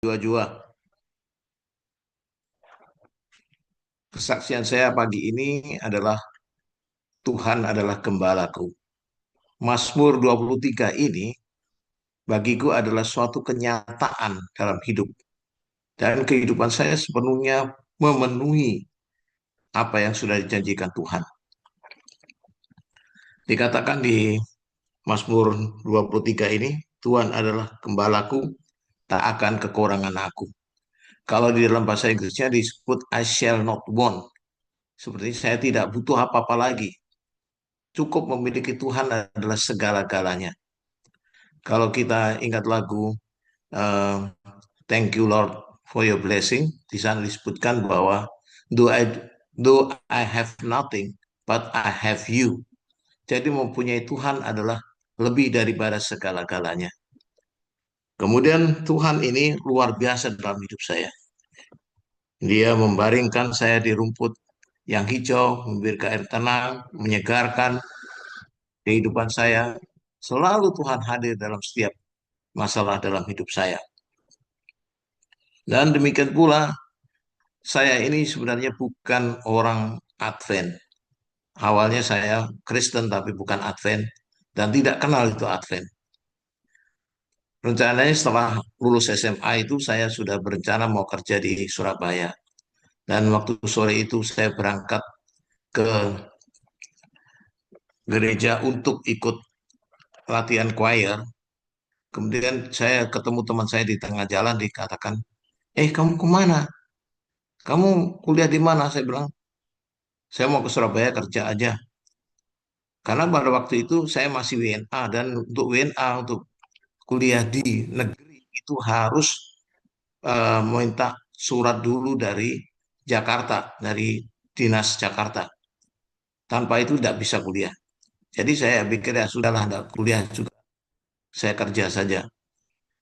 Jua-jua. Kesaksian saya pagi ini adalah Tuhan adalah gembalaku. Mazmur 23 ini bagiku adalah suatu kenyataan dalam hidup. Dan kehidupan saya sepenuhnya memenuhi apa yang sudah dijanjikan Tuhan. Dikatakan di Mazmur 23 ini, Tuhan adalah gembalaku, tak akan kekurangan aku. Kalau di dalam bahasa Inggrisnya disebut I shall not want. Seperti saya tidak butuh apa-apa lagi. Cukup memiliki Tuhan adalah segala-galanya. Kalau kita ingat lagu eh, Thank you Lord for your blessing, di sana disebutkan bahwa though I, though I have nothing, but I have you. Jadi mempunyai Tuhan adalah lebih daripada segala-galanya. Kemudian Tuhan ini luar biasa dalam hidup saya. Dia membaringkan saya di rumput yang hijau, memberikan air tenang, menyegarkan kehidupan saya. Selalu Tuhan hadir dalam setiap masalah dalam hidup saya. Dan demikian pula, saya ini sebenarnya bukan orang Advent. Awalnya saya Kristen tapi bukan Advent dan tidak kenal itu Advent. Rencananya setelah lulus SMA itu saya sudah berencana mau kerja di Surabaya. Dan waktu sore itu saya berangkat ke gereja untuk ikut latihan choir. Kemudian saya ketemu teman saya di tengah jalan dikatakan, kamu kemana? Kamu kuliah di mana? Saya bilang, saya mau ke Surabaya kerja aja. Karena pada waktu itu saya masih WNA dan untuk WNA untuk kuliah di negeri itu harus minta surat dulu dari Jakarta, dari Dinas Jakarta. Tanpa itu tidak bisa kuliah. Jadi saya pikir ya sudahlah, tidak kuliah juga. Saya kerja saja.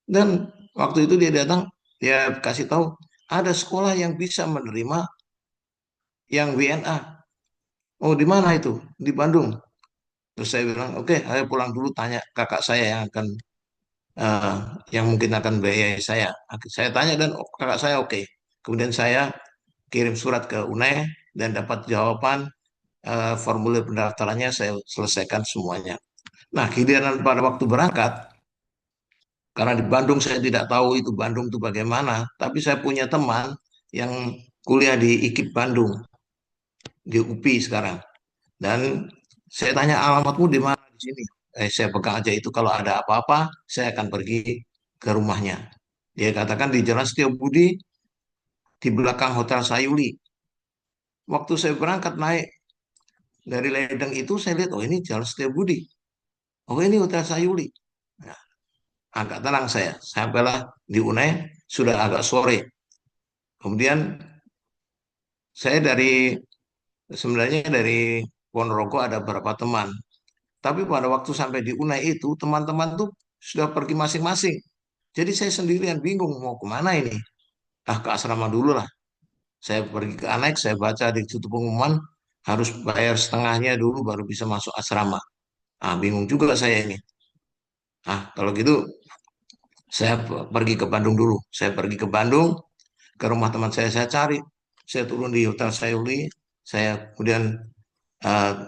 Dan waktu itu dia datang, dia kasih tahu ada sekolah yang bisa menerima yang WNA. Oh, di mana itu? Di Bandung. Terus saya bilang, oke, saya pulang dulu tanya kakak saya yang akan eh, yang mungkin akan biayai saya. Saya tanya dan kakak saya oke. Kemudian saya kirim surat ke UNE dan dapat jawaban formulir pendaftarannya saya selesaikan semuanya. Nah, giliran pada waktu berangkat, karena di Bandung saya tidak tahu itu Bandung itu bagaimana, tapi saya punya teman yang kuliah di IKIP Bandung, di UPI sekarang. Dan saya tanya alamatmu di mana di sini. Saya pegang aja itu kalau ada apa-apa saya akan pergi ke rumahnya. Dia katakan di Jalan Setiabudi di belakang Hotel Sayuli. Waktu saya berangkat naik dari ledeng itu saya lihat oh ini Jalan Setiabudi. Oh ini Hotel Sayuli. Nah, agak tenang saya. Sampailah di UNER sudah agak sore. Kemudian saya sebenarnya dari Ponorogo ada beberapa teman. Tapi pada waktu sampai di UNAI itu, teman-teman tuh sudah pergi masing-masing. Jadi saya sendirian bingung mau kemana ini. Ah, ke asrama dulu lah. Saya pergi ke aneks, saya baca di situ pengumuman, harus bayar setengahnya dulu baru bisa masuk asrama. Ah, bingung juga saya ini. Ah, kalau gitu saya pergi ke Bandung dulu. Saya pergi ke Bandung, ke rumah teman saya cari. Saya turun di Hotel Sayuli, saya kemudian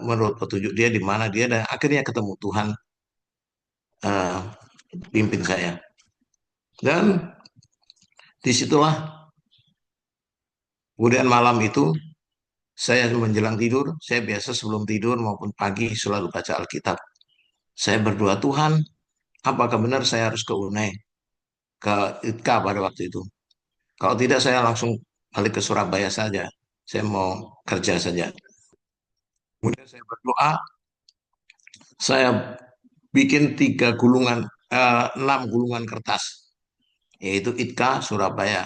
menurut petunjuk dia di mana dia dan akhirnya ketemu Tuhan eh, pimpin saya. Dan disitulah kemudian malam itu saya menjelang tidur, saya biasa sebelum tidur maupun pagi selalu baca Alkitab. Saya berdoa, Tuhan, apakah benar saya harus ke UNER, ke ITKA pada waktu itu? Kalau tidak, saya langsung balik ke Surabaya saja. Saya mau kerja saja. Kemudian saya berdoa, saya bikin enam gulungan kertas, yaitu ITKA Surabaya.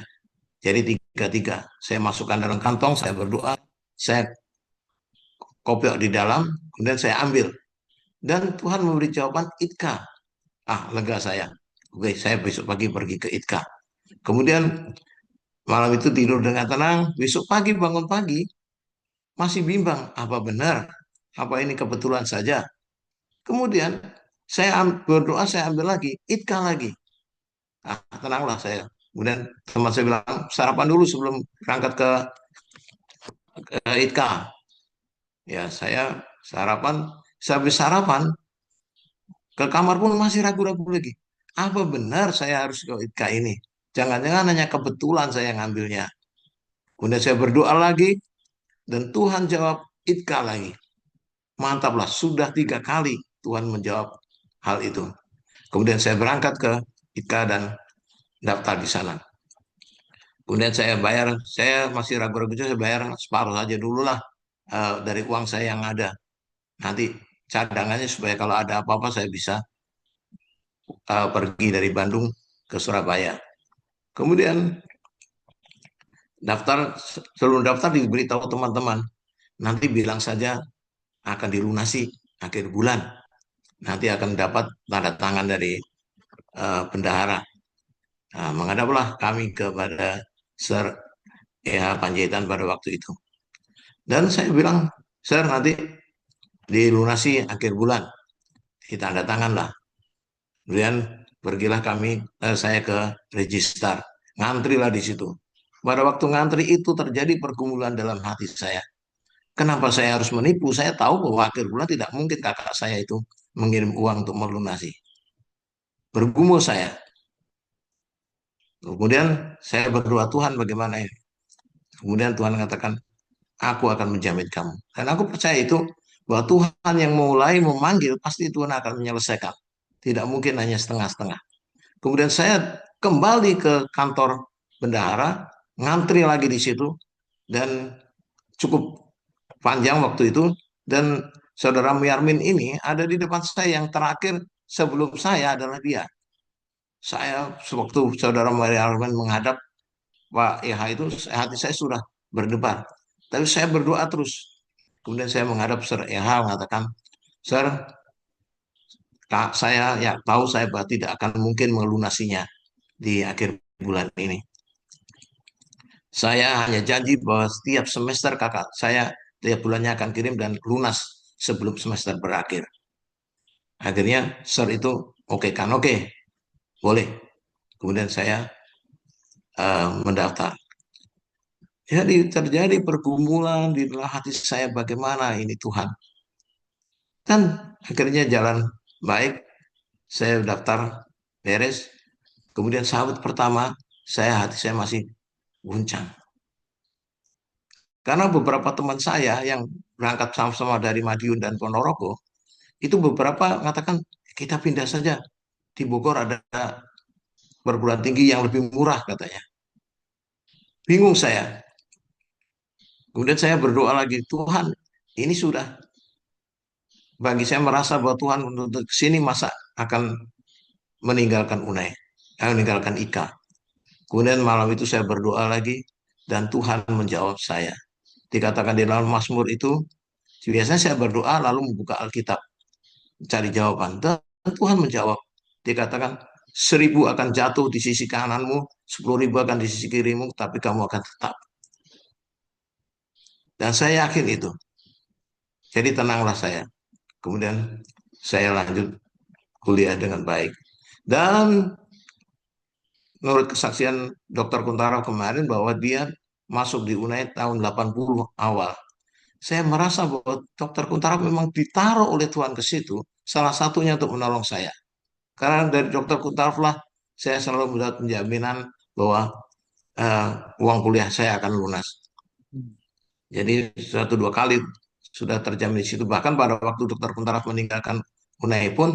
Jadi tiga-tiga. Saya masukkan dalam kantong, saya berdoa, saya kopiok di dalam, kemudian saya ambil. Dan Tuhan memberi jawaban Itka. Ah, lega saya. Oke, saya besok pagi pergi ke Itka. Kemudian malam itu tidur dengan tenang. Besok pagi bangun pagi masih bimbang. Apa benar? Apa ini kebetulan saja? Kemudian berdoa saya ambil lagi Itka lagi. Ah, tenanglah saya. Kemudian teman saya bilang, sarapan dulu sebelum berangkat ke ITKA. Ya, saya sarapan, sehabis sarapan, ke kamar pun masih ragu-ragu lagi. Apa benar saya harus ke ITKA ini? Jangan-jangan hanya kebetulan saya ngambilnya. Kemudian saya berdoa lagi, dan Tuhan jawab ITKA lagi. Mantaplah, sudah 3 kali Tuhan menjawab hal itu. Kemudian saya berangkat ke ITKA dan daftar di sana. Kemudian saya bayar, saya masih ragu-ragu, saya bayar separuh saja dulu lah dari uang saya yang ada. Nanti cadangannya supaya kalau ada apa-apa saya bisa pergi dari Bandung ke Surabaya. Kemudian daftar, sebelum daftar diberitahu teman-teman, nanti bilang saja akan dilunasi akhir bulan. Nanti akan dapat tanda tangan dari bendahara. Nah, menghadaplah kami kepada Sir EH Panjaitan pada waktu itu. Dan saya bilang, Sir nanti dilunasi akhir bulan, ditanda tangan lah. Kemudian pergilah saya ke registrar, ngantrilah di situ. Pada waktu ngantri itu terjadi pergumulan dalam hati saya. Kenapa saya harus menipu? Saya tahu bahwa akhir bulan tidak mungkin kakak saya itu mengirim uang untuk melunasi. Bergumul saya. Kemudian saya berdoa, Tuhan bagaimana ini? Kemudian Tuhan mengatakan, aku akan menjamin kamu. Dan aku percaya itu, bahwa Tuhan yang mulai memanggil, pasti Tuhan akan menyelesaikan. Tidak mungkin hanya setengah-setengah. Kemudian saya kembali ke kantor bendahara, ngantri lagi di situ, dan cukup panjang waktu itu. Dan saudara Miarmin ini ada di depan saya, yang terakhir sebelum saya adalah dia. Saya sewaktu saudara Miarmin menghadap Pak YH itu, hati saya sudah berdebar. Tapi saya berdoa terus. Kemudian saya menghadap Sir YH mengatakan, Sir, Kak, saya ya tahu saya bahwa tidak akan mungkin melunasinya di akhir bulan ini. Saya hanya janji bahwa setiap semester kakak saya tiap bulannya akan kirim dan lunas sebelum semester berakhir. Akhirnya Sir itu oke kan, oke, boleh. Kemudian saya mendaftar. Jadi terjadi pergumulan di dalam hati saya, bagaimana ini Tuhan. Dan akhirnya jalan baik, saya daftar beres. Kemudian sahabat pertama, hati saya masih guncang. Karena beberapa teman saya yang berangkat sama-sama dari Madiun dan Ponorogo, itu beberapa mengatakan, kita pindah saja. Di Bogor ada perguruan tinggi yang lebih murah katanya. Bingung saya. Kemudian saya berdoa lagi, Tuhan, ini sudah bagi saya merasa bahwa Tuhan untuk ke sini masa akan meninggalkan UNAI, meninggalkan IKA. Kemudian malam itu saya berdoa lagi dan Tuhan menjawab saya. Dikatakan di dalam Mazmur itu, biasanya saya berdoa lalu membuka Alkitab, cari jawaban. Dan Tuhan menjawab. Dikatakan 1.000 akan jatuh di sisi kananmu, 10.000 akan di sisi kirimu, tapi kamu akan tetap. Dan saya yakin itu. Jadi tenanglah saya. Kemudian saya lanjut kuliah dengan baik. Dan menurut kesaksian Dr. Kuntara kemarin bahwa dia masuk di UNAID tahun 80 awal. Saya merasa bahwa Dr. Kuntara memang ditaruh oleh Tuhan ke situ, salah satunya untuk menolong saya. Karena dari Dr. Kuntara lah saya selalu mendapat penjaminan bahwa uh, uang kuliah saya akan lunas. Jadi 1-2 kali sudah terjamin di situ. Bahkan pada waktu Dr. Kuntara meninggalkan UNAID pun,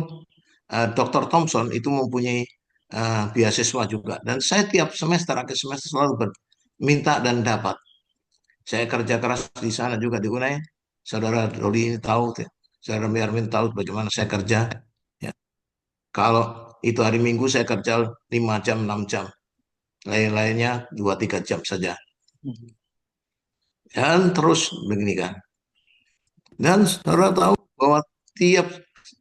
Dr. Thompson itu mempunyai beasiswa juga. Dan saya tiap semester, akhir semester selalu minta dan dapat. Saya kerja keras di sana juga di UNAI. Saudara Doli ini tahu, ya. Saudara Miarmin tahu bagaimana saya kerja. Ya. Kalau itu hari Minggu saya kerja 5 jam, 6 jam. Lain-lainnya 2-3 jam saja. Dan terus begini kan. Dan saudara tahu bahwa tiap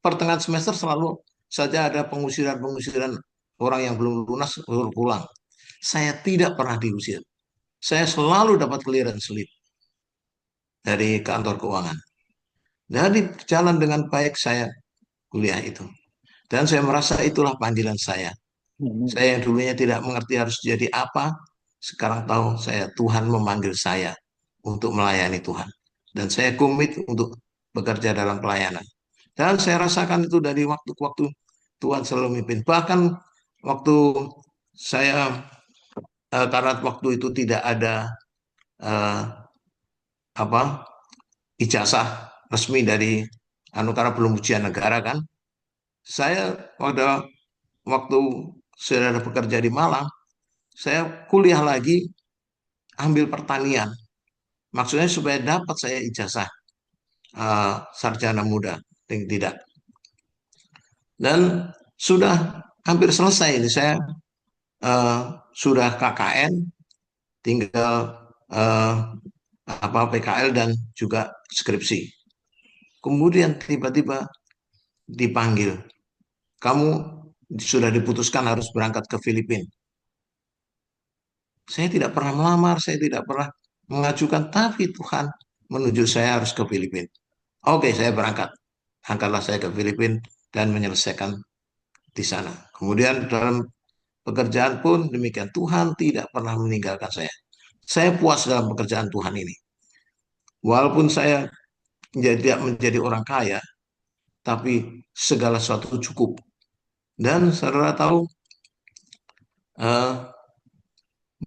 pertengahan semester selalu saja ada pengusiran-pengusiran orang yang belum lunas pulang. Saya tidak pernah diusir. Saya selalu dapat clearance slip dari kantor keuangan. Jadi jalan dengan baik saya kuliah itu. Dan saya merasa itulah panggilan saya. Saya yang dulunya tidak mengerti harus jadi apa, sekarang tahu saya Tuhan memanggil saya untuk melayani Tuhan. Dan saya komit untuk bekerja dalam pelayanan. Dan saya rasakan itu dari waktu ke waktu Tuhan selalu memimpin. Bahkan waktu saya, karena waktu itu tidak ada eh, apa ijazah resmi dari karena belum ujian negara kan. Saya waktu saya ada bekerja di Malang, saya kuliah lagi ambil pertanian. Maksudnya supaya dapat saya ijazah sarjana muda, tidak. Dan sudah hampir selesai ini saya, eh, sudah KKN, tinggal eh, PKL dan juga skripsi. Kemudian tiba-tiba dipanggil, kamu sudah diputuskan harus berangkat ke Filipina. Saya tidak pernah melamar, saya tidak pernah mengajukan, tapi Tuhan menuju saya harus ke Filipina. Oke, saya berangkat. Angkatlah saya ke Filipina dan menyelesaikan di sana. Kemudian dalam pekerjaan pun demikian. Tuhan tidak pernah meninggalkan saya. Saya puas dalam pekerjaan Tuhan ini. Walaupun saya tidak menjadi orang kaya, tapi segala sesuatu cukup. Dan saudara tahu eh,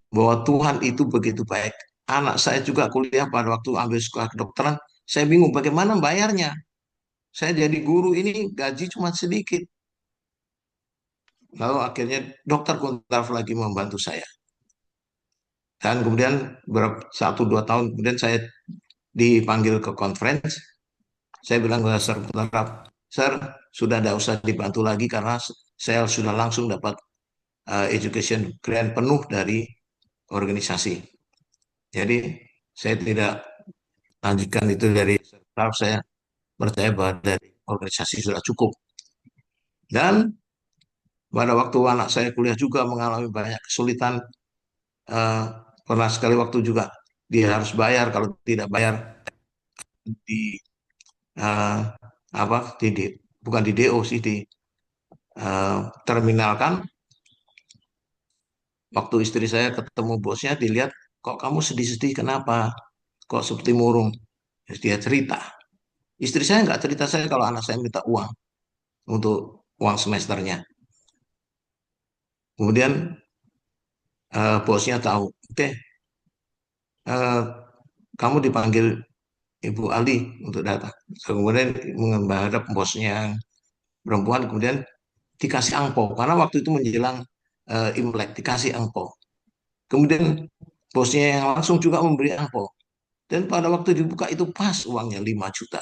bahwa Tuhan itu begitu baik. Anak saya juga kuliah pada waktu ambil sekolah kedokteran, saya bingung bagaimana bayarnya. Saya jadi guru ini gaji cuma sedikit. Lalu akhirnya dokter Kuntaraf lagi membantu saya. Dan kemudian 1-2 tahun kemudian saya dipanggil ke conference. Saya bilang ke Sir Kuntaraf, Sir, sudah tidak usah dibantu lagi karena saya sudah langsung dapat education grant penuh dari organisasi. Jadi saya tidak lanjutkan itu dari Sir Kuntaraf, saya percaya bahwa dari organisasi sudah cukup. Dan pada waktu anak saya kuliah juga mengalami banyak kesulitan, eh, pernah sekali waktu juga dia harus bayar, kalau tidak bayar di eh, bukan di DO sih, di terminal kan. Waktu istri saya ketemu bosnya, dilihat, kok kamu sedih-sedih, kenapa, kok seperti murung. Terus dia cerita, istri saya nggak cerita saya kalau anak saya minta uang untuk uang semesternya. Kemudian bosnya tahu, oke, eh, kamu dipanggil Ibu Ali untuk datang. Kemudian menghadap bosnya yang perempuan, kemudian dikasih angpau karena waktu itu menjelang Imlek, dikasih angpau. Kemudian bosnya yang langsung juga memberi angpau, dan pada waktu dibuka itu pas uangnya 5 juta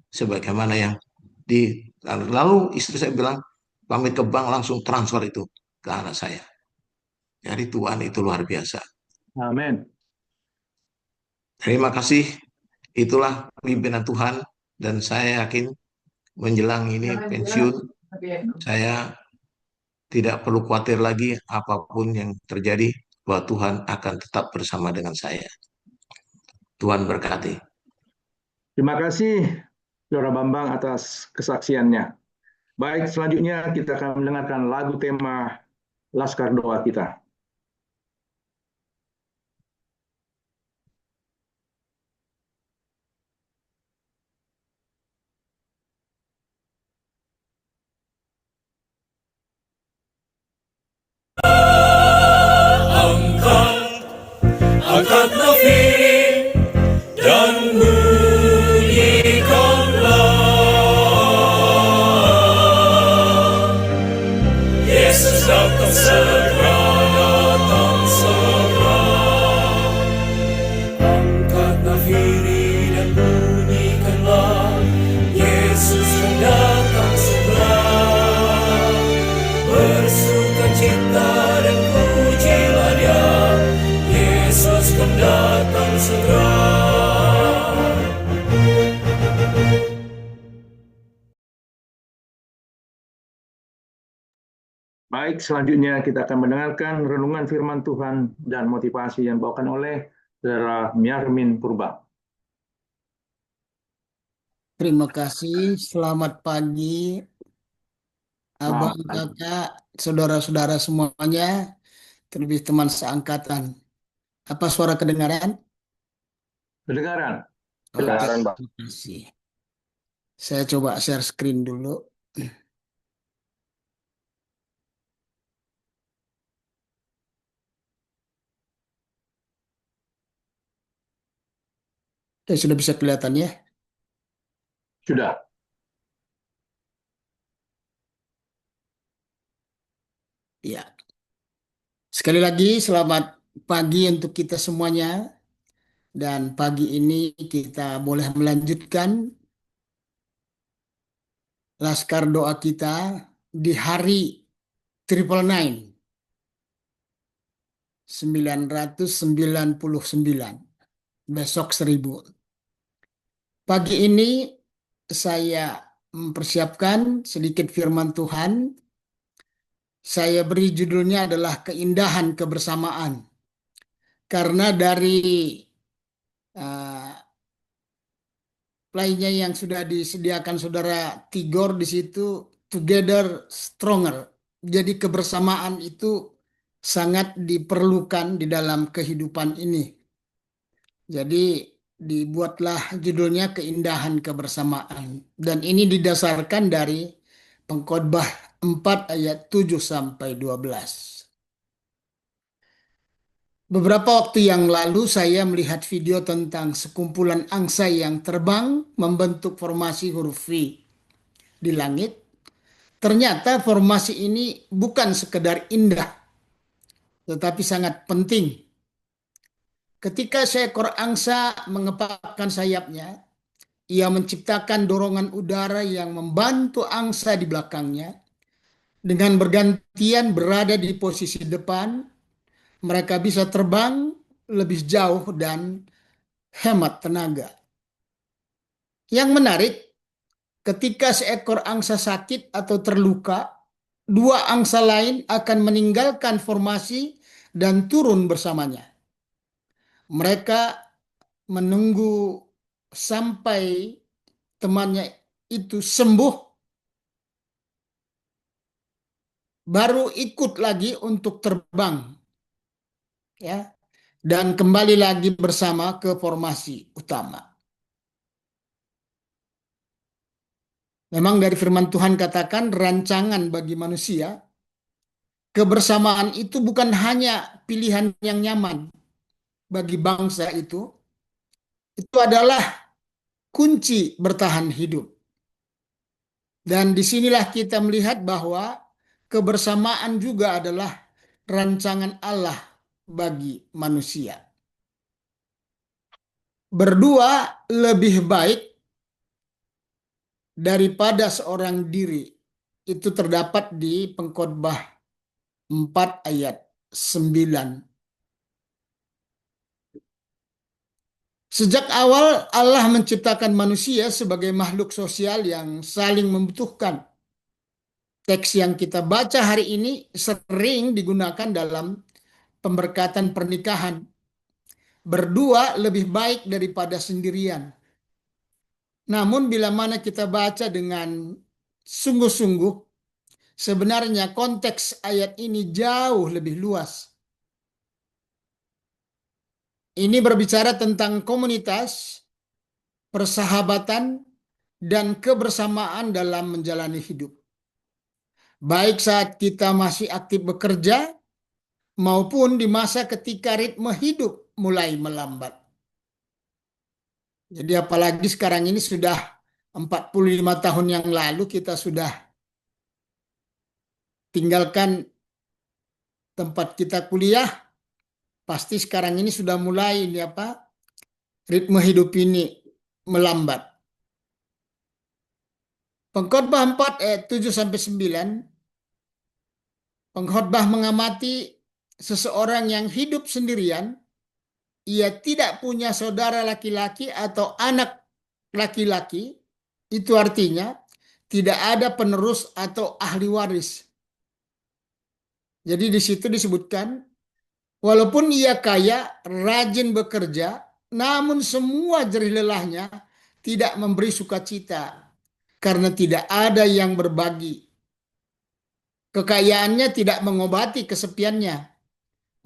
sebagaimana yang di lalu istri saya bilang, pamit ke bank langsung transfer itu ke anak saya. Jadi Tuhan itu luar biasa. Amin. Terima kasih, itulah pimpinan Tuhan. Dan saya yakin menjelang ini pensiun, saya tidak perlu khawatir lagi apapun yang terjadi, bahwa Tuhan akan tetap bersama dengan saya. Tuhan berkati. Terima kasih, Saudara Bambang, atas kesaksiannya. Baik, selanjutnya kita akan mendengarkan lagu tema Laskar Doa kita. Angkat nafiri dan bunyikanlah, Yesus datang segera, datang segera. Angkat nafiri dan bunyikanlah, Yesus yang datang segera. Bersukacita dan pujilah Dia, Yesus kan datang segera. Baik, selanjutnya kita akan mendengarkan renungan firman Tuhan dan motivasi yang dibawakan oleh Saudara Miarmin Purba. Terima kasih, selamat pagi abang, Selamat pagi. kakak, saudara-saudara semuanya, terlebih teman seangkatan. Apa suara kedengaran? Kedengaran? Oke, Kedengaran, Bang. terima kasih. Saya coba share screen dulu. Oke, sudah bisa kelihatan ya? Sudah. Ya. Sekali lagi, selamat pagi untuk kita semuanya. Dan pagi ini kita boleh melanjutkan laskar doa kita di hari Triple Nine, 999. Besok 1000. Pagi ini saya mempersiapkan sedikit firman Tuhan. Saya beri judulnya adalah keindahan kebersamaan. Karena dari uh, lainnya yang sudah disediakan saudara Tigor di situ, together stronger. Jadi kebersamaan itu sangat diperlukan di dalam kehidupan ini. Jadi dibuatlah judulnya keindahan kebersamaan. Dan ini didasarkan dari Pengkhotbah 4 ayat 7 sampai 12. Beberapa waktu yang lalu saya melihat video tentang sekumpulan angsa yang terbang membentuk formasi huruf V di langit. Ternyata formasi ini bukan sekedar indah, tetapi sangat penting. Ketika seekor angsa mengepakkan sayapnya, ia menciptakan dorongan udara yang membantu angsa di belakangnya. Dengan bergantian berada di posisi depan, mereka bisa terbang lebih jauh dan hemat tenaga. Yang menarik, ketika seekor angsa sakit atau terluka, dua angsa lain akan meninggalkan formasi dan turun bersamanya. Mereka menunggu sampai temannya itu sembuh, baru ikut lagi untuk terbang, ya, dan kembali lagi bersama ke formasi utama. Memang dari firman Tuhan katakan rancangan bagi manusia, kebersamaan itu bukan hanya pilihan yang nyaman bagi bangsa itu adalah kunci bertahan hidup. Dan disinilah kita melihat bahwa kebersamaan juga adalah rancangan Allah bagi manusia. Berdua lebih baik daripada seorang diri. Itu terdapat di Pengkhotbah 4 ayat 9. Sejak awal Allah menciptakan manusia sebagai makhluk sosial yang saling membutuhkan. Teks yang kita baca hari ini sering digunakan dalam pemberkatan pernikahan. Berdua lebih baik daripada sendirian. Namun bila mana kita baca dengan sungguh-sungguh, sebenarnya konteks ayat ini jauh lebih luas. Ini berbicara tentang komunitas, persahabatan, dan kebersamaan dalam menjalani hidup. Baik saat kita masih aktif bekerja, maupun di masa ketika ritme hidup mulai melambat. Jadi apalagi sekarang ini sudah 45 tahun yang lalu kita sudah tinggalkan tempat kita kuliah, pasti sekarang ini sudah mulai ritme hidup ini melambat. Pengkhotbah 4 ayat 7 sampai 9, pengkhotbah mengamati seseorang yang hidup sendirian, ia tidak punya saudara laki-laki atau anak laki-laki, itu artinya tidak ada penerus atau ahli waris. Jadi di situ disebutkan, walaupun ia kaya, rajin bekerja, namun semua jerih lelahnya tidak memberi sukacita, karena tidak ada yang berbagi. Kekayaannya tidak mengobati kesepiannya,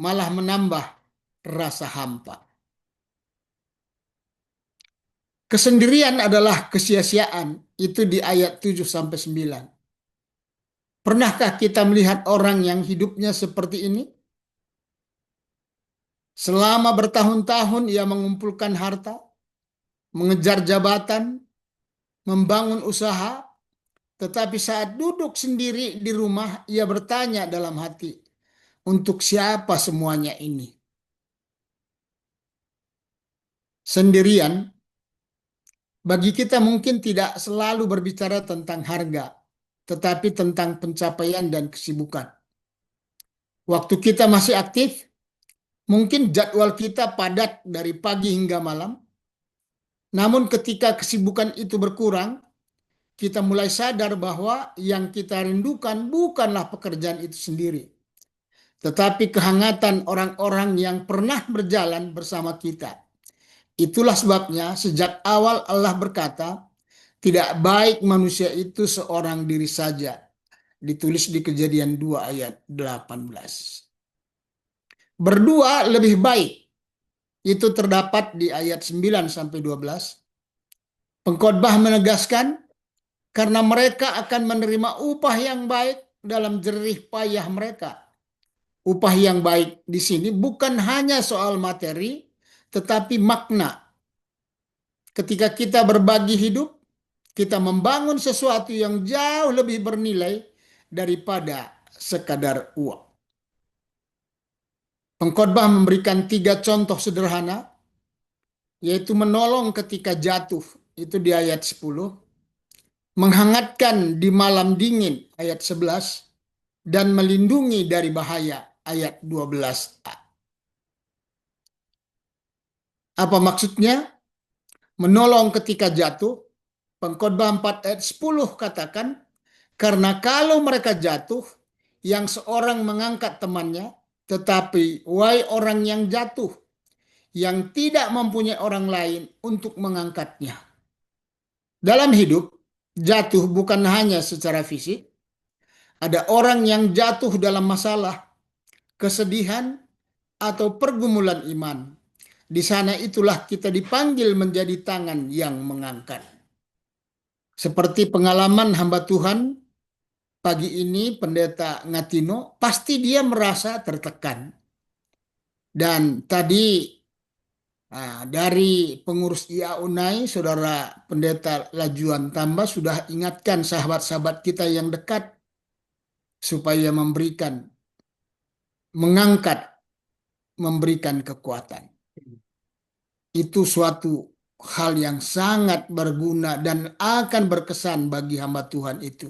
malah menambah rasa hampa. Kesendirian adalah kesia-siaan, itu di ayat 7-9. Pernahkah kita melihat orang yang hidupnya seperti ini? Selama bertahun-tahun ia mengumpulkan harta, mengejar jabatan, membangun usaha, tetapi saat duduk sendiri di rumah, ia bertanya dalam hati, untuk siapa semuanya ini? Sendirian, bagi kita mungkin tidak selalu berbicara tentang harga, tetapi tentang pencapaian dan kesibukan. Waktu kita masih aktif, mungkin jadwal kita padat dari pagi hingga malam. Namun ketika kesibukan itu berkurang, kita mulai sadar bahwa yang kita rindukan bukanlah pekerjaan itu sendiri, tetapi kehangatan orang-orang yang pernah berjalan bersama kita. Itulah sebabnya sejak awal Allah berkata, tidak baik manusia itu seorang diri saja. Ditulis di Kejadian 2 ayat 18. Berdua lebih baik. Itu terdapat di ayat 9-12. Pengkhotbah menegaskan, karena mereka akan menerima upah yang baik dalam jerih payah mereka. Upah yang baik di sini bukan hanya soal materi, tetapi makna. Ketika kita berbagi hidup, kita membangun sesuatu yang jauh lebih bernilai daripada sekadar uang. Pengkhotbah memberikan 3 contoh sederhana, yaitu menolong ketika jatuh, itu di ayat 10, menghangatkan di malam dingin, ayat 11, dan melindungi dari bahaya, ayat 12a. Apa maksudnya? Menolong ketika jatuh, Pengkhotbah 4 ayat 10 katakan, karena kalau mereka jatuh, yang seorang mengangkat temannya, tetapi wahai orang yang jatuh, yang tidak mempunyai orang lain untuk mengangkatnya. Dalam hidup, jatuh bukan hanya secara fisik. Ada orang yang jatuh dalam masalah, kesedihan, atau pergumulan iman. Di sana itulah kita dipanggil menjadi tangan yang mengangkat. Seperti pengalaman hamba Tuhan pagi ini, Pendeta Ngatino, pasti dia merasa tertekan. Dan tadi dari pengurus IAUNAI, Saudara Pendeta Lajuan Tambah sudah ingatkan sahabat-sahabat kita yang dekat supaya mengangkat, memberikan kekuatan. Itu suatu hal yang sangat berguna dan akan berkesan bagi hamba Tuhan itu.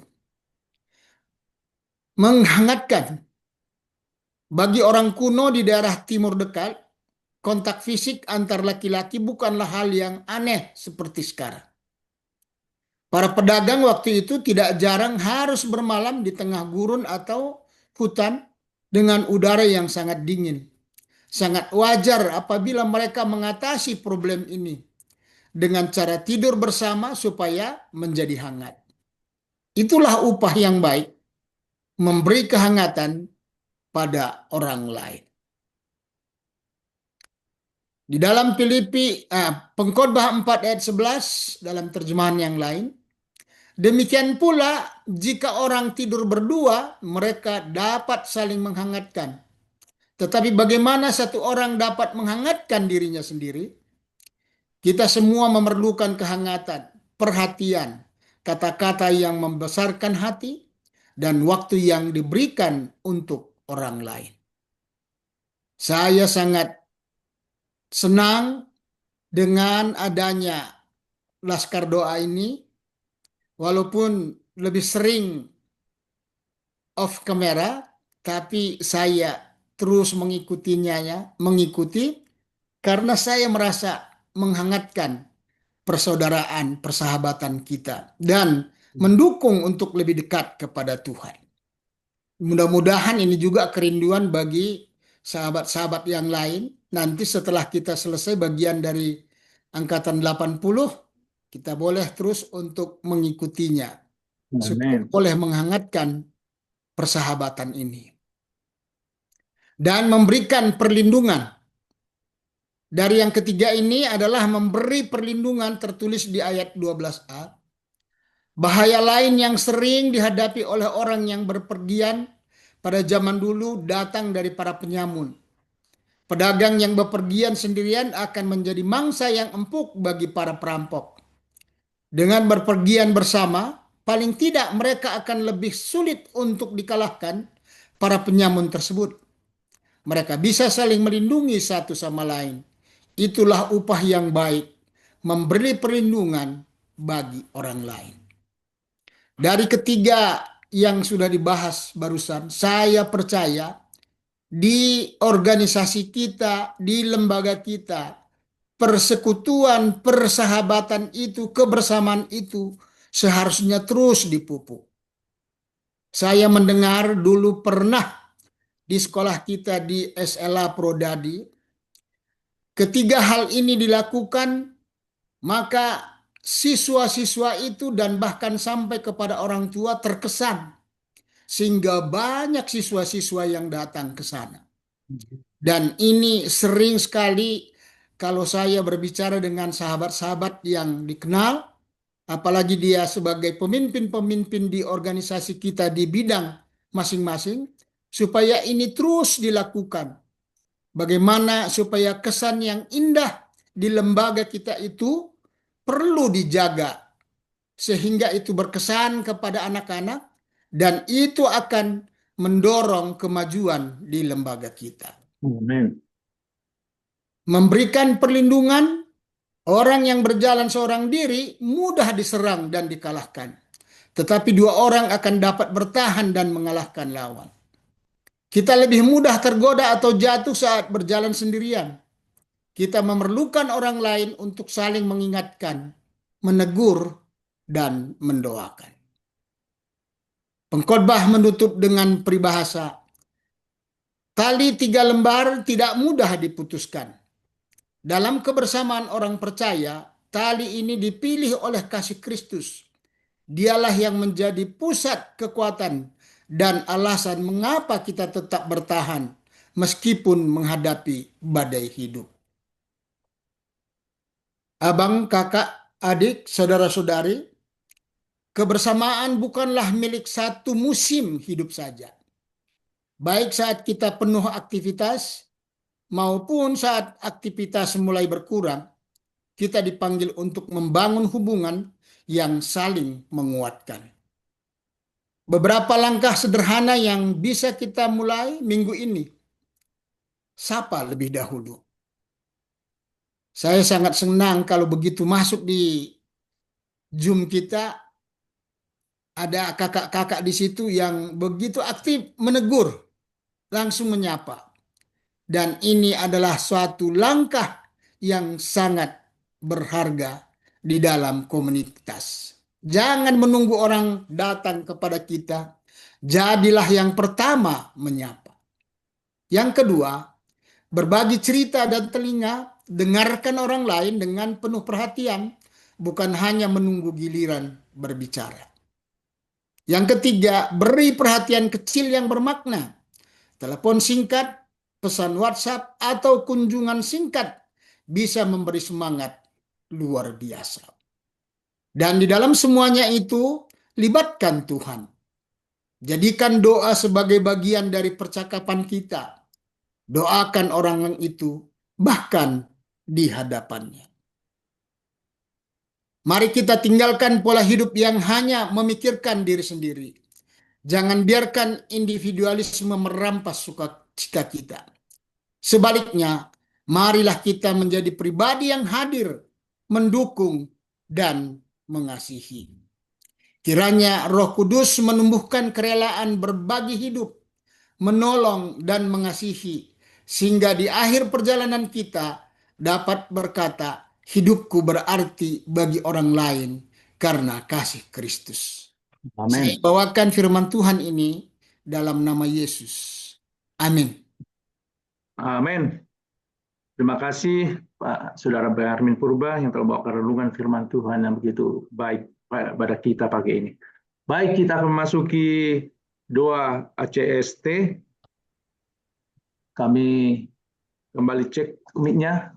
Menghangatkan. Bagi orang kuno di daerah timur dekat, kontak fisik antar laki-laki bukanlah hal yang aneh seperti sekarang. Para pedagang waktu itu tidak jarang harus bermalam di tengah gurun atau hutan dengan udara yang sangat dingin. Sangat wajar apabila mereka mengatasi problem ini dengan cara tidur bersama supaya menjadi hangat. Itulah upah yang baik, memberi kehangatan pada orang lain. Di dalam Pengkhotbah 4 ayat 11 dalam terjemahan yang lain, demikian pula jika orang tidur berdua, mereka dapat saling menghangatkan. Tetapi bagaimana satu orang dapat menghangatkan dirinya sendiri? Kita semua memerlukan kehangatan, perhatian, kata-kata yang membesarkan hati, dan waktu yang diberikan untuk orang lain. Saya sangat senang dengan adanya Laskar Doa ini, walaupun lebih sering off kamera, tapi saya terus mengikuti karena saya merasa menghangatkan persaudaraan, persahabatan kita, dan mendukung untuk lebih dekat kepada Tuhan. Mudah-mudahan ini juga kerinduan bagi sahabat-sahabat yang lain. Nanti setelah kita selesai bagian dari angkatan 80, kita boleh terus untuk mengikutinya. Supaya boleh menghangatkan persahabatan ini. Dan memberikan perlindungan. Dari yang ketiga ini adalah memberi perlindungan tertulis di ayat 12a. Bahaya lain yang sering dihadapi oleh orang yang berpergian pada zaman dulu datang dari para penyamun. Pedagang yang bepergian sendirian akan menjadi mangsa yang empuk bagi para perampok. Dengan berpergian bersama, paling tidak mereka akan lebih sulit untuk dikalahkan para penyamun tersebut. Mereka bisa saling melindungi satu sama lain. Itulah upah yang baik, memberi perlindungan bagi orang lain. Dari ketiga yang sudah dibahas barusan, saya percaya di organisasi kita, di lembaga kita, persekutuan, persahabatan itu, kebersamaan itu seharusnya terus dipupuk. Saya mendengar dulu pernah di sekolah kita di SLA Prodadi, ketiga hal ini dilakukan, maka siswa-siswa itu dan bahkan sampai kepada orang tua terkesan, sehingga banyak siswa-siswa yang datang ke sana. Dan ini sering sekali kalau saya berbicara dengan sahabat-sahabat yang dikenal, apalagi dia sebagai pemimpin-pemimpin di organisasi kita di bidang masing-masing, supaya ini terus dilakukan. Bagaimana supaya kesan yang indah di lembaga kita itu perlu dijaga, sehingga itu berkesan kepada anak-anak, dan itu akan mendorong kemajuan di lembaga kita. Amin. Memberikan perlindungan, orang yang berjalan seorang diri mudah diserang dan dikalahkan. Tetapi dua orang akan dapat bertahan dan mengalahkan lawan. Kita lebih mudah tergoda atau jatuh saat berjalan sendirian. Kita memerlukan orang lain untuk saling mengingatkan, menegur, dan mendoakan. Pengkhotbah menutup dengan peribahasa, tali 3 lembar tidak mudah diputuskan. Dalam kebersamaan orang percaya, tali ini dipilih oleh kasih Kristus. Dialah yang menjadi pusat kekuatan dan alasan mengapa kita tetap bertahan meskipun menghadapi badai hidup. Abang, kakak, adik, saudara-saudari, kebersamaan bukanlah milik satu musim hidup saja. Baik saat kita penuh aktivitas maupun saat aktivitas mulai berkurang, kita dipanggil untuk membangun hubungan yang saling menguatkan. Beberapa langkah sederhana yang bisa kita mulai minggu ini. Sapa lebih dahulu. Saya sangat senang kalau begitu masuk di Zoom kita, ada kakak-kakak di situ yang begitu aktif menegur, langsung menyapa. Dan ini adalah suatu langkah yang sangat berharga di dalam komunitas. Jangan menunggu orang datang kepada kita. Jadilah yang pertama menyapa. Yang kedua, berbagi cerita dan telinga, dengarkan orang lain dengan penuh perhatian, bukan hanya menunggu giliran berbicara. Yang ketiga, beri perhatian kecil yang bermakna. Telepon singkat, pesan WhatsApp, atau kunjungan singkat bisa memberi semangat luar biasa. Dan di dalam semuanya itu, libatkan Tuhan. Jadikan doa sebagai bagian dari percakapan kita. Doakan orang itu, bahkan di hadapannya. Mari kita tinggalkan pola hidup yang hanya memikirkan diri sendiri. Jangan biarkan individualisme merampas sukacita kita. Sebaliknya, marilah kita menjadi pribadi yang hadir, mendukung, dan mengasihi. Kiranya Roh Kudus menumbuhkan kerelaan berbagi hidup, menolong dan mengasihi, sehingga di akhir perjalanan kita dapat berkata, hidupku berarti bagi orang lain karena kasih Kristus. Saya Amin. bawakan firman Tuhan ini dalam nama Yesus. Amin. Amin. Terima kasih Pak Saudara Armin Purba yang telah membawakan renungan firman Tuhan yang begitu baik pada kita pagi ini. Baik, kita akan memasuki 2 ACST. Kami kembali cek mic-nya.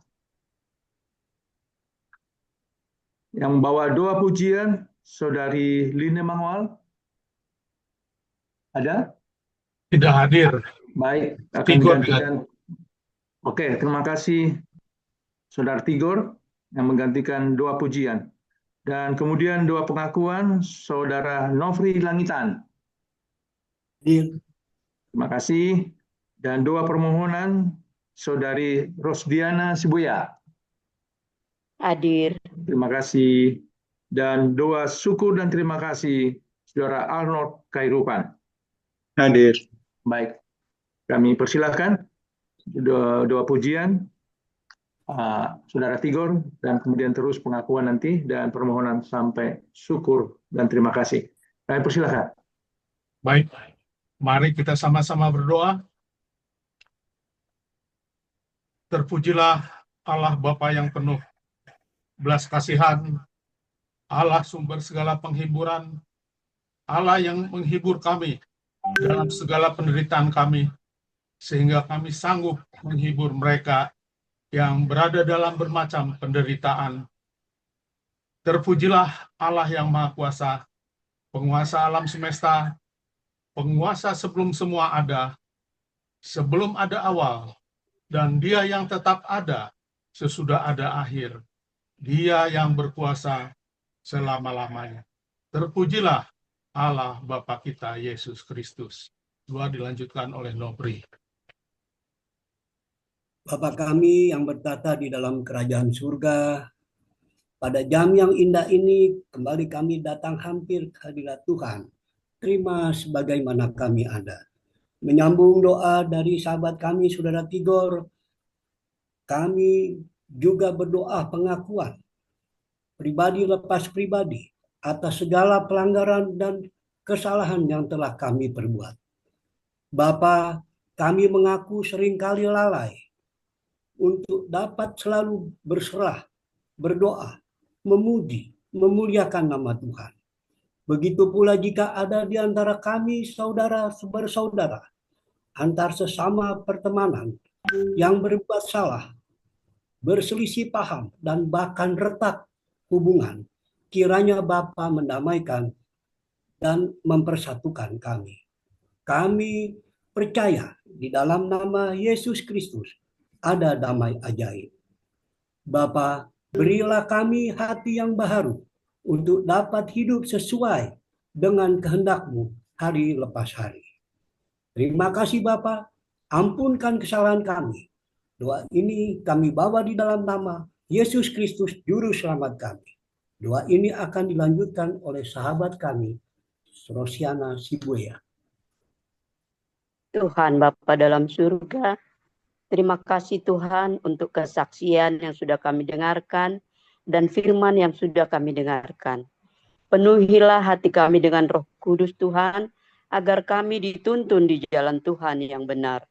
Yang bawa doa pujian, Saudari Line Mangwal. Ada? Tidak hadir. Baik, akan Tigor digantikan. Oke, terima kasih Saudara Tigor yang menggantikan doa pujian. Dan kemudian doa pengakuan Saudara Nofri Langitan. Terima kasih. Dan doa permohonan Saudari Rosdiana Sibuya. Hadir. Terima kasih. Dan doa syukur dan terima kasih Saudara Arnold Kairupan. Hadir. Baik, kami persilahkan doa pujian Saudara Tigor, dan kemudian terus pengakuan nanti dan permohonan sampai syukur dan terima kasih. Kami persilahkan. Baik, mari kita sama-sama berdoa. Terpujilah Allah Bapa yang penuh belas kasihan, Allah sumber segala penghiburan, Allah yang menghibur kami dalam segala penderitaan kami, sehingga kami sanggup menghibur mereka yang berada dalam bermacam penderitaan. Terpujilah Allah yang Maha Kuasa, penguasa alam semesta, penguasa sebelum semua ada, sebelum ada awal, dan Dia yang tetap ada sesudah ada akhir. Dia yang berkuasa selama-lamanya. Terpujilah Allah Bapa kita Yesus Kristus. Doa dilanjutkan oleh Nobri. Bapa kami yang bertata di dalam kerajaan surga, pada jam yang indah ini kembali kami datang hampir ke hadirat Tuhan. Terima sebagaimana kami ada. Menyambung doa dari sahabat kami, Saudara Tigor, kami juga berdoa pengakuan pribadi lepas pribadi atas segala pelanggaran dan kesalahan yang telah kami perbuat. Bapa, kami mengaku seringkali lalai untuk dapat selalu berserah, berdoa, memuji, memuliakan nama Tuhan. Begitu pula jika ada di antara kami saudara bersaudara, antar sesama pertemanan yang berbuat salah, berselisih paham, dan bahkan retak hubungan, kiranya Bapa mendamaikan dan mempersatukan kami. Kami percaya di dalam nama Yesus Kristus ada damai ajaib. Bapa, berilah kami hati yang baharu untuk dapat hidup sesuai dengan kehendak-Mu hari lepas hari. Terima kasih Bapa, ampunkan kesalahan kami. Doa ini kami bawa di dalam nama Yesus Kristus, Juru Selamat kami. Doa ini akan dilanjutkan oleh sahabat kami, Rosiana Sibuya. Tuhan Bapa dalam surga, terima kasih Tuhan untuk kesaksian yang sudah kami dengarkan dan firman yang sudah kami dengarkan. Penuhilah hati kami dengan Roh Kudus Tuhan, agar kami dituntun di jalan Tuhan yang benar.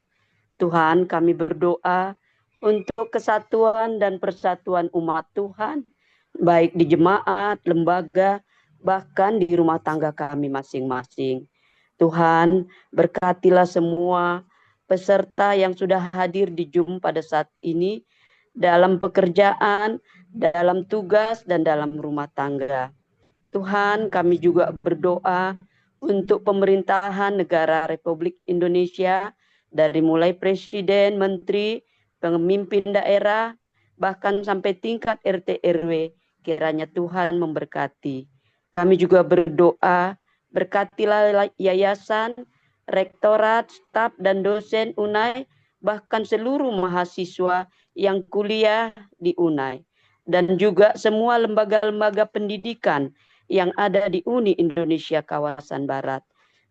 Tuhan, kami berdoa untuk kesatuan dan persatuan umat Tuhan, baik di jemaat, lembaga, bahkan di rumah tangga kami masing-masing. Tuhan, berkatilah semua peserta yang sudah hadir di Zoom pada saat ini, dalam pekerjaan, dalam tugas, dan dalam rumah tangga. Tuhan, kami juga berdoa untuk pemerintahan negara Republik Indonesia, dari mulai presiden, menteri, pemimpin daerah, bahkan sampai tingkat RT RW, kiranya Tuhan memberkati. Kami juga berdoa, berkatilah yayasan, rektorat, staf, dan dosen UNAI, bahkan seluruh mahasiswa yang kuliah di UNAI, dan juga semua lembaga-lembaga pendidikan yang ada di Uni Indonesia kawasan Barat.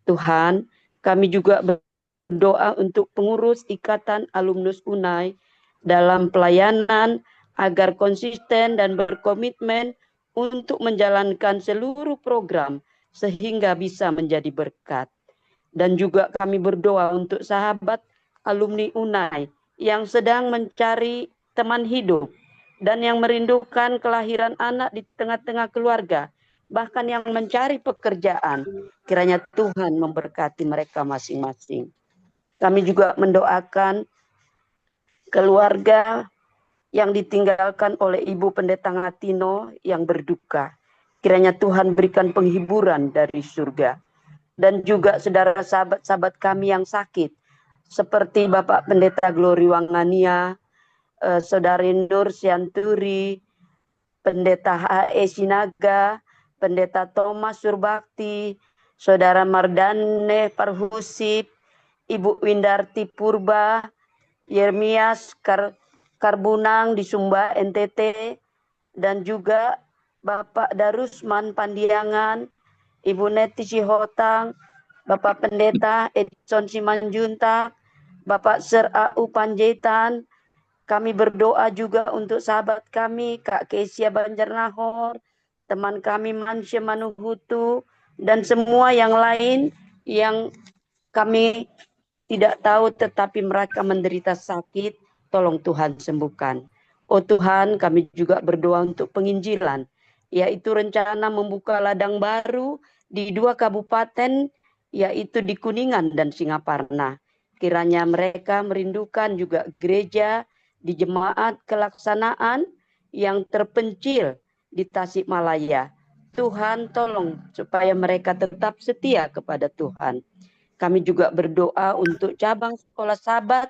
Tuhan, kami juga berdoa untuk pengurus Ikatan Alumnus UNAI dalam pelayanan agar konsisten dan berkomitmen untuk menjalankan seluruh program sehingga bisa menjadi berkat. Dan juga kami berdoa untuk sahabat alumni UNAI yang sedang mencari teman hidup dan yang merindukan kelahiran anak di tengah-tengah keluarga, bahkan yang mencari pekerjaan. Kiranya Tuhan memberkati mereka masing-masing. Kami juga mendoakan keluarga yang ditinggalkan oleh Ibu Pendeta Ngatino yang berduka. Kiranya Tuhan berikan penghiburan dari surga. Dan juga saudara sahabat-sahabat kami yang sakit, seperti Bapak Pendeta Glory Wangania, Saudara Nur Sianturi, Pendeta H.E. Sinaga, Pendeta Thomas Surbakti, Saudara Mardane Parhusip, Ibu Windarti Purba, Yermias Karbunang di Sumba NTT, dan juga Bapak Darusman Pandiangan, Ibu Neti Sihotang, Bapak Pendeta Edson Simanjuntak, Bapak Ser A.U. Panjaitan. Kami berdoa juga untuk sahabat kami, Kak Kesia Banjarnahor, teman kami Mansya Manuhutu, dan semua yang lain yang kami tidak tahu tetapi mereka menderita sakit, tolong Tuhan sembuhkan. Oh Tuhan, kami juga berdoa untuk penginjilan, yaitu rencana membuka ladang baru di 2 kabupaten, yaitu di Kuningan dan Singaparna. Kiranya mereka merindukan juga gereja di jemaat kelaksanaan yang terpencil di Tasikmalaya. Tuhan tolong supaya mereka tetap setia kepada Tuhan. Kami juga berdoa untuk cabang sekolah sahabat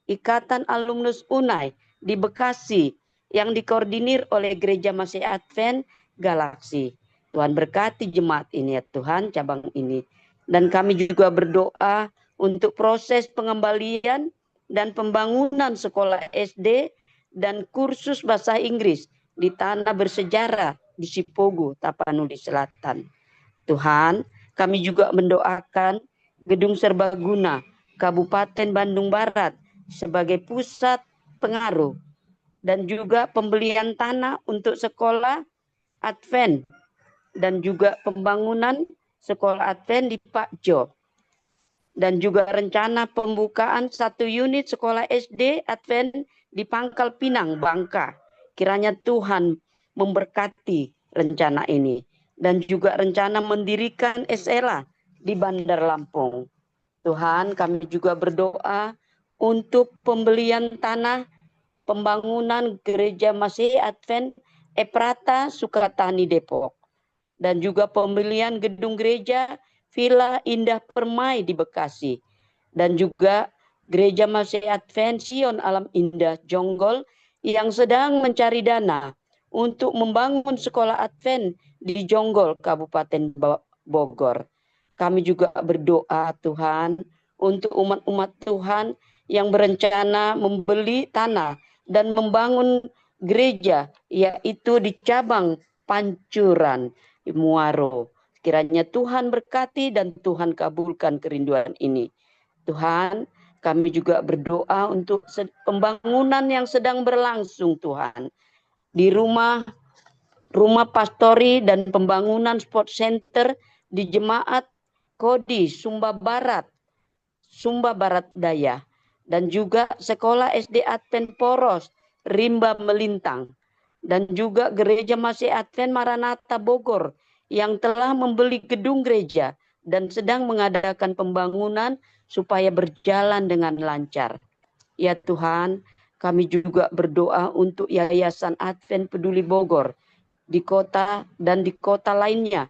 Ikatan Alumnus UNAI di Bekasi yang dikoordinir oleh Gereja Masih Advent Galaksi. Tuhan berkati jemaat ini ya Tuhan, cabang ini. Dan kami juga berdoa untuk proses pengembalian dan pembangunan sekolah SD dan kursus bahasa Inggris di tanah bersejarah di Sipogo, Tapanuli Selatan. Tuhan, kami juga mendoakan Gedung Serbaguna, Kabupaten Bandung Barat sebagai pusat pengaruh dan juga pembelian tanah untuk sekolah Advent dan juga pembangunan sekolah Advent di Pakjo. Dan juga rencana pembukaan 1 unit sekolah SD Advent di Pangkal Pinang, Bangka. Kiranya Tuhan memberkati rencana ini. Dan juga rencana mendirikan SLA di Bandar Lampung. Tuhan, kami juga berdoa untuk pembelian tanah pembangunan Gereja Masih Advent Eprata Sukatani Depok. Dan juga pembelian gedung gereja Villa Indah Permai di Bekasi, dan juga Gereja Masih Advent Sion Alam Indah Jonggol yang sedang mencari dana untuk membangun sekolah Advent di Jonggol, Kabupaten Bogor. Kami juga berdoa Tuhan untuk umat-umat Tuhan yang berencana membeli tanah dan membangun gereja, yaitu di cabang Pancuran, Muaro. Kiranya Tuhan berkati dan Tuhan kabulkan kerinduan ini. Tuhan, kami juga berdoa untuk pembangunan yang sedang berlangsung Tuhan. Di rumah pastori dan pembangunan sport center di Jemaat Kodi Sumba Barat Daya. Dan juga sekolah SD Advent Poros Rimba Melintang. Dan juga Gereja Masih Advent Maranatha Bogor yang telah membeli gedung gereja dan sedang mengadakan pembangunan supaya berjalan dengan lancar. Ya Tuhan, kami juga berdoa untuk Yayasan Advent Peduli Bogor di kota dan di kota lainnya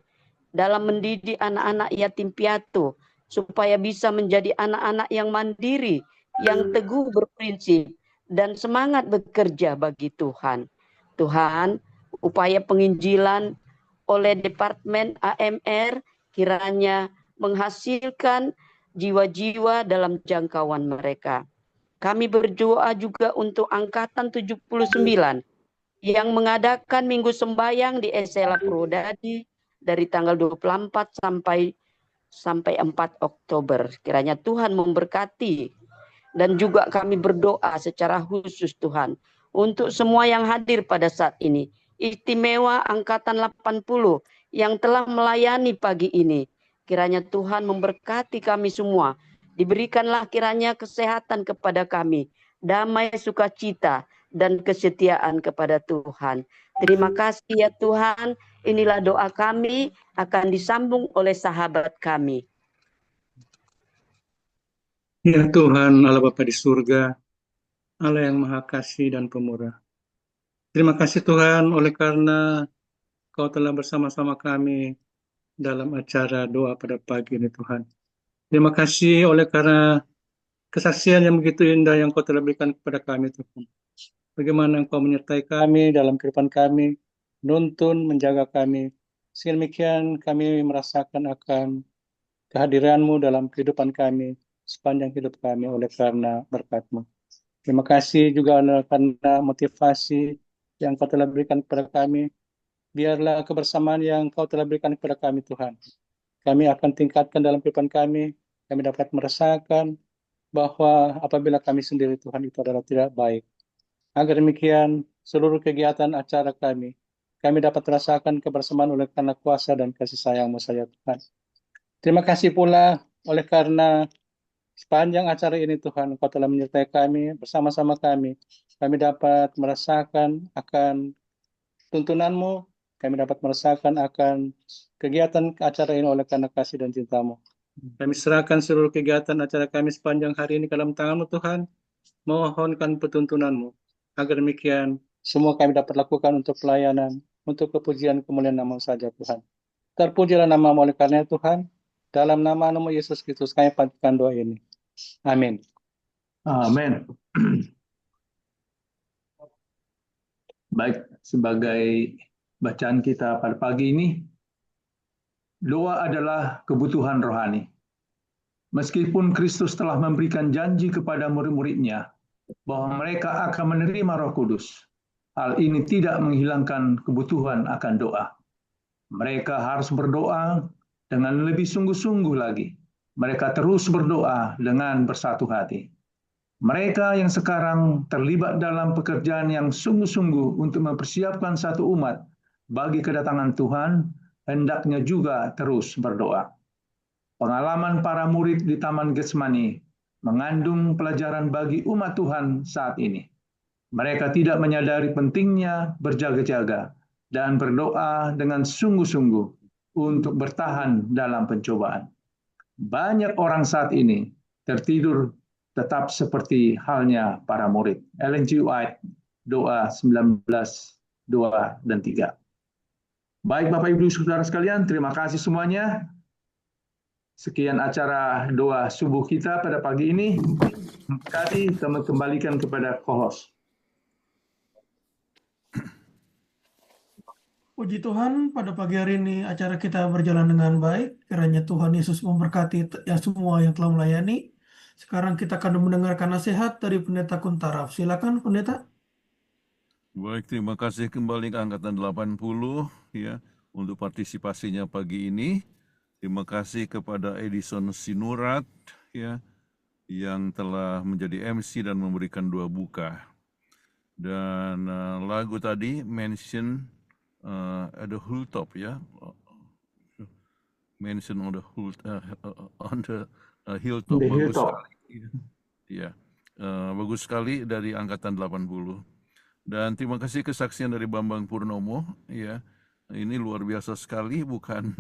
dalam mendidik anak-anak yatim piatu supaya bisa menjadi anak-anak yang mandiri, yang teguh berprinsip dan semangat bekerja bagi Tuhan. Tuhan, upaya penginjilan oleh Departemen AMR kiranya menghasilkan jiwa-jiwa dalam jangkauan mereka. Kami berdoa juga untuk Angkatan 79 yang mengadakan Minggu Sembayang di SLA Purwodadi dari tanggal 24 sampai 4 Oktober. Kiranya Tuhan memberkati. Dan juga kami berdoa secara khusus Tuhan untuk semua yang hadir pada saat ini. Istimewa Angkatan 80 yang telah melayani pagi ini. Kiranya Tuhan memberkati kami semua. Diberikanlah kiranya kesehatan kepada kami. Damai, sukacita, dan kesetiaan kepada Tuhan. Terima kasih ya Tuhan, inilah doa kami akan disambung oleh sahabat kami. Ya Tuhan, Allah Bapa di surga, Allah yang Maha Kasih dan Pemurah. Terima kasih Tuhan oleh karena Kau telah bersama-sama kami dalam acara doa pada pagi ini Tuhan. Terima kasih oleh karena kesaksian yang begitu indah yang Kau telah berikan kepada kami Tuhan. Bagaimana Engkau menyertai kami dalam kehidupan kami, menuntun, menjaga kami. Sedemikian kami merasakan akan kehadiran-Mu dalam kehidupan kami, sepanjang hidup kami oleh karena berkat-Mu. Terima kasih juga karena motivasi yang Kau telah berikan kepada kami. Biarlah kebersamaan yang Kau telah berikan kepada kami Tuhan. Kami akan tingkatkan dalam kehidupan kami. Kami dapat merasakan bahwa apabila kami sendiri Tuhan itu adalah tidak baik. Agar demikian seluruh kegiatan acara kami dapat merasakan kebersamaan oleh karena kuasa dan kasih sayang-Mu saja Tuhan. Terima kasih pula oleh karena sepanjang acara ini Tuhan, Engkau telah menyertai kami, bersama-sama kami. Kami dapat merasakan akan tuntunan-Mu, kami dapat merasakan akan kegiatan acara ini oleh karena kasih dan cinta-Mu. Kami serahkan seluruh kegiatan acara kami sepanjang hari ini ke dalam tangan-Mu Tuhan, mohonkan petuntunan-Mu, agar demikian semua kami dapat lakukan untuk pelayanan, untuk kepujian kemuliaan nama saja Tuhan. Terpujilah nama-Mu oleh karena Tuhan, dalam nama-Mu Yesus Kristus kami panjatkan doa ini. Amin. Amin. Baik, sebagai bacaan kita pada pagi ini, doa adalah kebutuhan rohani. Meskipun Kristus telah memberikan janji kepada murid-muridnya bahwa mereka akan menerima Roh Kudus, hal ini tidak menghilangkan kebutuhan akan doa. Mereka harus berdoa dengan lebih sungguh-sungguh lagi. Mereka terus berdoa dengan bersatu hati. Mereka yang sekarang terlibat dalam pekerjaan yang sungguh-sungguh untuk mempersiapkan satu umat bagi kedatangan Tuhan, hendaknya juga terus berdoa. Pengalaman para murid di Taman Getsemani mengandung pelajaran bagi umat Tuhan saat ini. Mereka tidak menyadari pentingnya berjaga-jaga dan berdoa dengan sungguh-sungguh untuk bertahan dalam pencobaan. Banyak orang saat ini tertidur tetap seperti halnya para murid. Ellen G. White, doa 19, 2 dan 3. Baik Bapak Ibu Saudara sekalian, terima kasih semuanya. Sekian acara doa subuh kita pada pagi ini. Kami kembalikan kepada co-host. Puji Tuhan, pada pagi hari ini acara kita berjalan dengan baik. Kiranya Tuhan Yesus memberkati yang semua yang telah melayani. Sekarang kita akan mendengarkan nasihat dari Pendeta Kuntaraf. Silakan Pendeta. Baik, terima kasih kembali ke Angkatan 80 ya untuk partisipasinya pagi ini. Terima kasih kepada Edison Sinurat ya yang telah menjadi MC dan memberikan doa buka. Dan lagu tadi mention at the hilltop ya. Mention on the hilltop. The Bagus hilltop. sekali. Ya. Bagus sekali dari Angkatan 80. Dan terima kasih kesaksian dari Bambang Purnomo ya. Ini luar biasa sekali, bukan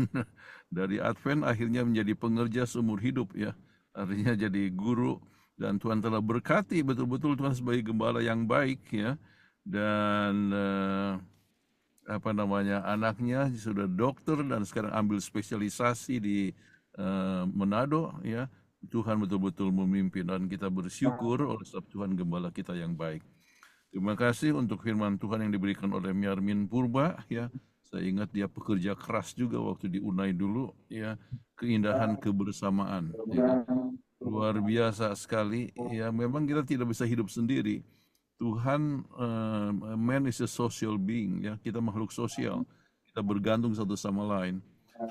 dari Advent akhirnya menjadi pengerja seumur hidup ya. Artinya jadi guru dan Tuhan telah berkati betul-betul Tuhan sebagai gembala yang baik ya. Dan anaknya sudah dokter dan sekarang ambil spesialisasi di Manado ya. Tuhan betul-betul memimpin dan kita bersyukur oleh sebab Tuhan gembala kita yang baik. Terima kasih untuk firman Tuhan yang diberikan oleh Myarmin Purba ya. Saya ingat dia pekerja keras juga waktu di Unai dulu ya. Keindahan kebersamaan ya. Luar biasa sekali ya. Memang kita tidak bisa hidup sendiri. Tuhan man is a social being ya. Kita makhluk sosial. Kita bergantung satu sama lain.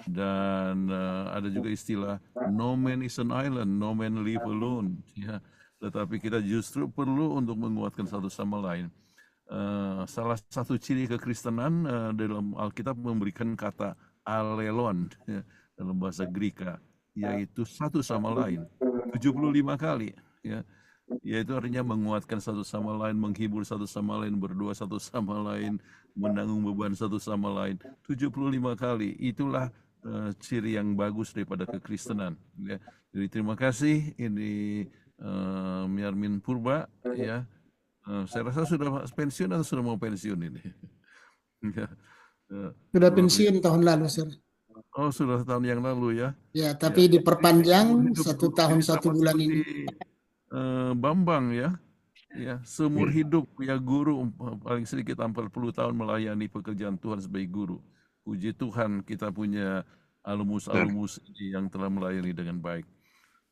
Dan ada juga istilah no man is an island, no man live alone ya. Tetapi kita justru perlu untuk menguatkan satu sama lain. Salah satu ciri kekristenan dalam Alkitab memberikan kata alelon ya, dalam bahasa Greka, yaitu satu sama lain 75 kali ya. yaitu artinya menguatkan satu sama lain, menghibur satu sama lain, berdoa satu sama lain, menanggung beban satu sama lain. 75 kali, itulah ciri yang bagus daripada kekristenan. Ya. Jadi terima kasih, ini Miarmin Purba. Ya. Saya rasa sudah pensiun atau sudah mau pensiun ini? Ya. Sudah pensiun tahun lalu, Sir. Oh, sudah tahun yang lalu ya. Ya, tapi diperpanjang Hidup 1 tahun 1 sama bulan ini. seperti Bambang ya. Ya, seumur hidup ya guru paling sedikit 40 tahun melayani pekerjaan Tuhan sebagai guru. Puji Tuhan kita punya alumnus yang telah melayani dengan baik.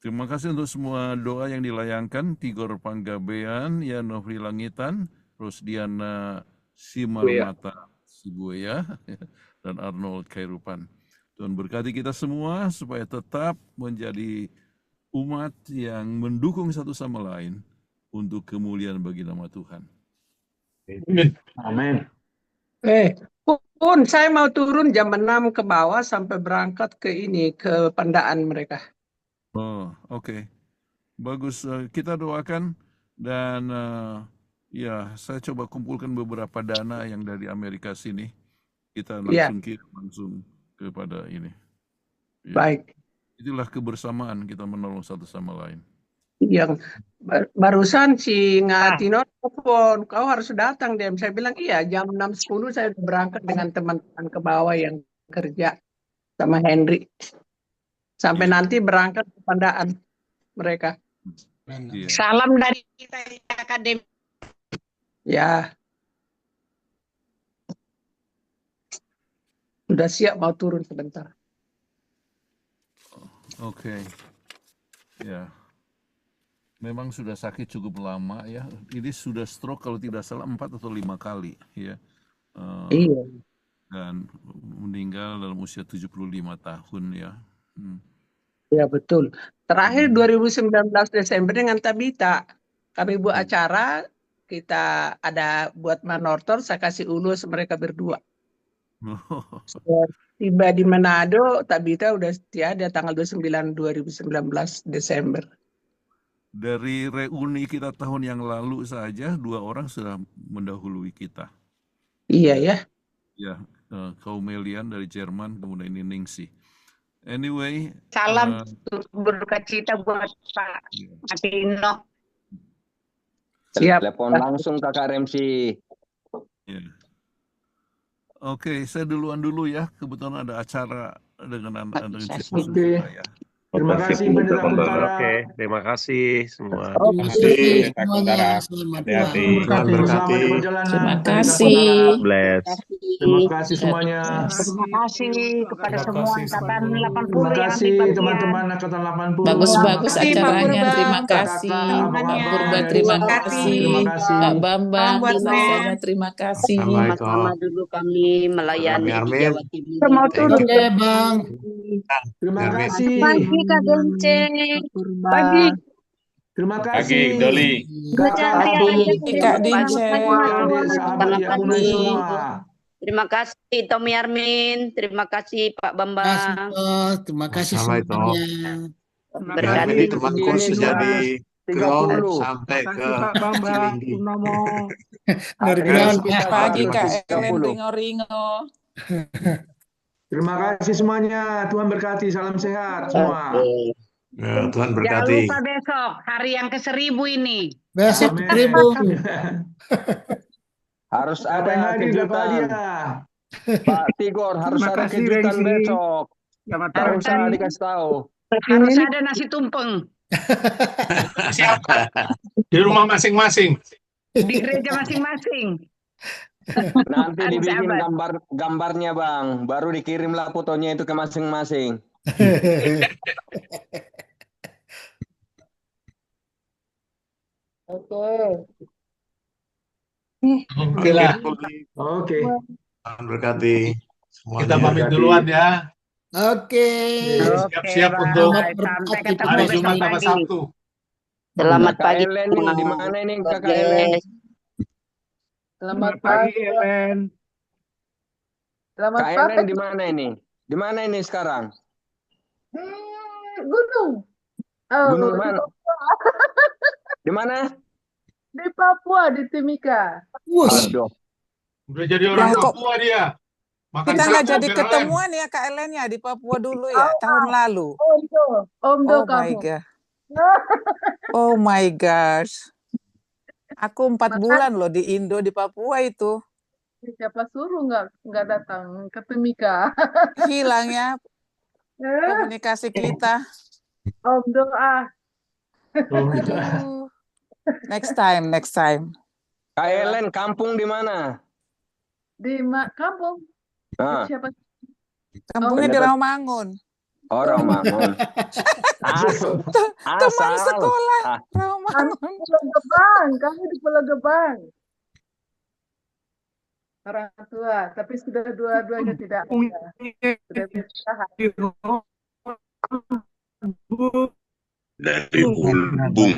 Terima kasih untuk semua doa yang dilayangkan. Tigor Panggabean, ya Nofri Langitan, Rosdiana Simarmata Sibuya, dan Arnold Kairupan. Tuhan berkati kita semua supaya tetap menjadi umat yang mendukung satu sama lain untuk kemuliaan bagi nama Tuhan. Amin. Pun saya mau turun jam 6 ke bawah sampai berangkat ke pandaan mereka. Oh, oke. Bagus. Kita doakan dan ya, saya coba kumpulkan beberapa dana yang dari Amerika sini. Kita langsung kirim langsung kepada ini. Ya. Baik. Itulah kebersamaan kita menolong satu sama lain. Yang barusan si Ngatino telepon, kau harus datang, Dem. Saya bilang iya, jam 6.10 saya berangkat dengan teman-teman ke bawah yang kerja sama Henry. Sampai nanti berangkat ke pandaan mereka. Iya. Salam dari kita Akademi. Ya. Sudah siap mau turun sebentar. Oke. Ya. Memang sudah sakit cukup lama ya. Ini sudah stroke kalau tidak salah 4 atau 5 kali ya. Iya. Dan meninggal dalam usia 75 tahun ya. Ya betul. Terakhir 2019 Desember dengan Tabita. Kami buat acara, kita ada buat manortor, saya kasih ulus mereka berdua. Tiba di Manado, Tabita udah tiada tanggal 29 2019 Desember. Dari reuni kita tahun yang lalu saja 2 orang sudah mendahului kita. Iya ya. Ya, Kaumelian dari Jerman, kemudian ini Ningsi. Anyway, Salam berduka cita buat Pak Martino. Siap. Telepon langsung Kakak Remsi. ya. Oke, saya duluan dulu ya. Kebetulan ada acara dengan Cikgu Sudra ya. Terima kasih Pendeta Kuntara. Oke, terima kasih semua. Terima kasih semuanya. Selamat Hati-hati. Terima kasih. Selamat perjalanan. Terima Pendeta kasih. Kuntara. Bless. Terima kasih semuanya. Terima kasih kepada semua angkatan 80 Terima yang kasih dibagian. teman-teman angkatan 80. Bagus-bagus Terima kasih, Pak acaranya. Purba. Terima kasih. Kakak-kakak, Pak abang-abang Purba, dari terima Bapak. kasih. Terima kasih. Pak Bambang, Buat di sana terima kasih. Sama-sama dulu kami melayani di Armin. Jawa Timur. Saya mau turun. Oke, Bang. Terima Armin. kasih. Pagi Kak Gence. Pagi. Terima Pagi, kasih. Doli. Kakak Pagi, adik, Kak Dince. adik-adik, sahabat Yakunai semua. Terima kasih Tommy Armin, terima kasih Pak Bambang. Terima kasih Sama itu. semuanya. Berkati Jadi temanku Ini sejadi 230. ground sampai ke Pak Bambang, Cilindi. Purnomo. Dari Hari ground. kita Pagi Kak Ellen 230. Ringo-Ringo. Terima kasih semuanya. Tuhan berkati. Salam sehat semua. Ya, Tuhan Jangan berkati. lupa besok hari yang ke-1000 ini. Besok Amin. 1000. Harus Siapa yang ada hadir dapat kejutan. hadiah. Pak Tigor harus Terima ada kasih, kejutan Rengsi. besok. Selamat Tak tahun. usah dikasih tahu. Harus ada nasi tumpeng Siapa? Di rumah masing-masing. di gereja masing-masing. Nanti Harus dibikin abad. gambarnya Bang. Baru dikirimlah fotonya itu ke masing-masing. Oke lah. Oke. Tuhan berkati semuanya. Kita pamit duluan ya. Oke. Siap-siap Bang. untuk Selamat Sampai berkati ketemu hari besok Jumat sama pagi. Sabtu. Selamat Kakak pagi Ellen nih, semua. di mana ini God Kakak Ellen? bless. Selamat Pagi, pagi. Ellen. Selamat Kak pagi. Ellen di mana ini? Di mana ini sekarang? Gunung. Gunung mana? Di mana? Di Papua, di Timika. Wush. Aduh. Udah jadi orang Lah, kok Papua dia. Makan kita nggak jagung jadi biar lem. ketemuan ya Kak Ellen ya di Papua dulu ya tahun lalu. Omdo Oh my kamu. God. Oh my gosh. Aku 4 bulan loh di Indo di Papua itu. Siapa suruh nggak datang ke Timika? Hilang ya komunikasi kita. Omdo Aduh. Next time. Kak Ellen, kampung di mana? di kampung. Ah, Siapa? Kampungnya di Rawamangun. oh Rawamangun. Teman Asal. sekolah Ah, Rawamangun. Pulau Gebang, kami di Pulau Gebang. Orang tua, tapi sudah dua-duanya tidak ada. Sudah berpisah. Dari Hulbung.